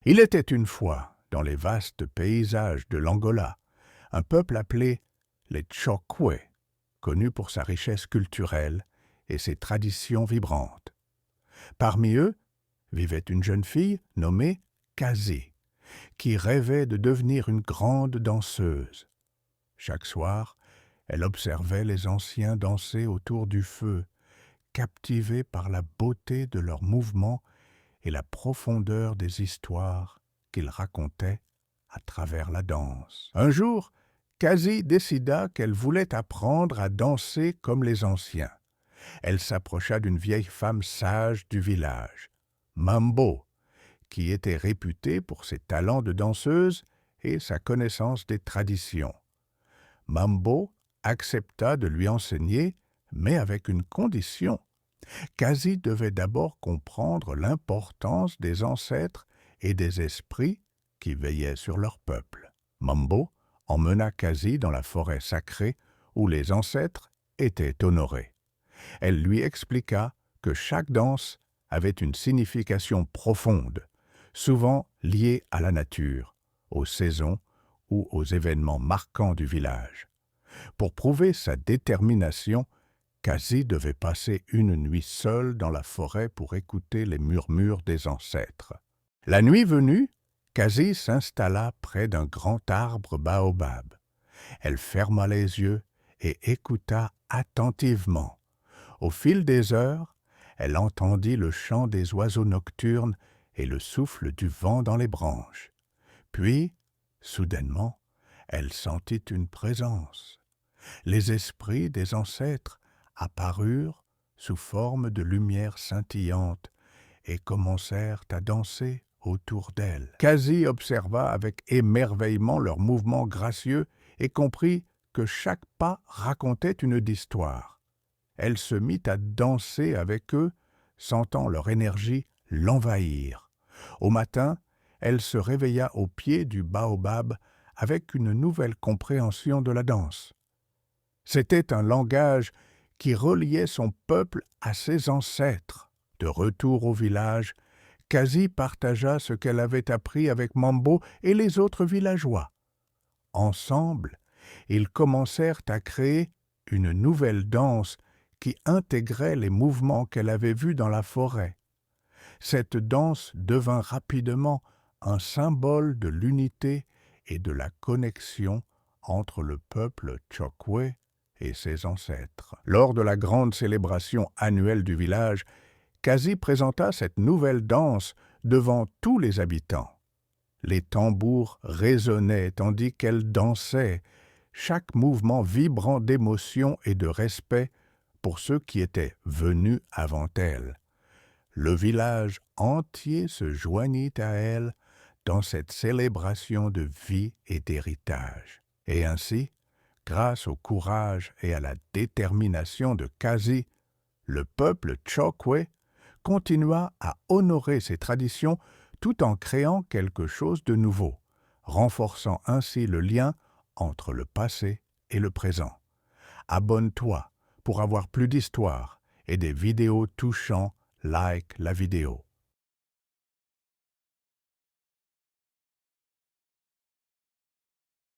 Il était une fois, dans les vastes paysages de l'Angola, un peuple appelé les Chokwe, connu pour sa richesse culturelle et ses traditions vibrantes. Parmi eux vivait une jeune fille nommée Kazi, qui rêvait de devenir une grande danseuse. Chaque soir, elle observait les anciens danser autour du feu, captivée par la beauté de leurs mouvements et la profondeur des histoires qu'ils racontaient à travers la danse. Un jour, Kazi décida qu'elle voulait apprendre à danser comme les anciens. Elle s'approcha d'une vieille femme sage du village, Mambo, qui était réputée pour ses talents de danseuse et sa connaissance des traditions. Mambo accepta de lui enseigner, mais avec une condition. Kazi devait d'abord comprendre l'importance des ancêtres et des esprits qui veillaient sur leur peuple. Mambo emmena Kazi dans la forêt sacrée où les ancêtres étaient honorés. Elle lui expliqua que chaque danse avait une signification profonde, souvent liée à la nature, aux saisons ou aux événements marquants du village. Pour prouver sa détermination, Kazi devait passer une nuit seule dans la forêt pour écouter les murmures des ancêtres. La nuit venue, Kazi s'installa près d'un grand arbre baobab. Elle ferma les yeux et écouta attentivement. Au fil des heures, elle entendit le chant des oiseaux nocturnes et le souffle du vent dans les branches. Puis, soudainement, elle sentit une présence. Les esprits des ancêtres apparurent sous forme de lumière scintillante et commencèrent à danser autour d'elle. Kazi observa avec émerveillement leurs mouvements gracieux et comprit que chaque pas racontait une histoire. Elle se mit à danser avec eux, sentant leur énergie l'envahir. Au matin, elle se réveilla au pied du baobab avec une nouvelle compréhension de la danse. C'était un langage qui reliait son peuple à ses ancêtres. De retour au village, Kazi partagea ce qu'elle avait appris avec Mambo et les autres villageois. Ensemble, ils commencèrent à créer une nouvelle danse qui intégrait les mouvements qu'elle avait vus dans la forêt. Cette danse devint rapidement un symbole de l'unité et de la connexion entre le peuple Chokwe et ses ancêtres. Lors de la grande célébration annuelle du village, Kazi présenta cette nouvelle danse devant tous les habitants. Les tambours résonnaient tandis qu'elle dansait, chaque mouvement vibrant d'émotion et de respect pour ceux qui étaient venus avant elle. Le village entier se joignit à elle dans cette célébration de vie et d'héritage. Et ainsi, grâce au courage et à la détermination de Kazi, le peuple Chokwe continua à honorer ses traditions tout en créant quelque chose de nouveau, renforçant ainsi le lien entre le passé et le présent. Abonne-toi pour avoir plus d'histoires et des vidéos touchant, like la vidéo.